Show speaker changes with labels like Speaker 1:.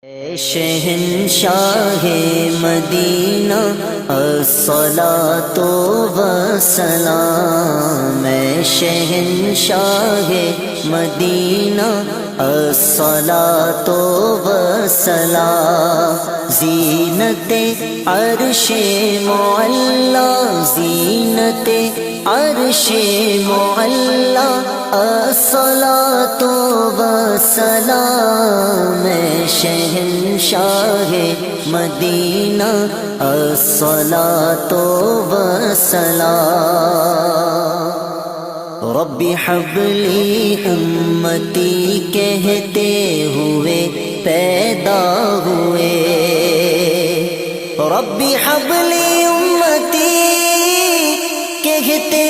Speaker 1: اے شہنشاہ مدینہ الصلاۃ والسلام، اے شہنشاہ مدینہ الصلاۃ والسلام، زینت عرش معلا، زینت عرش معلا، الصلاۃ والسلام، اے شہنشاہ مدینہ الصلاۃ والسلام۔ رب حبلی امتی کہتے ہوئے پیدا ہوئے، رب حبلی امتی کہتے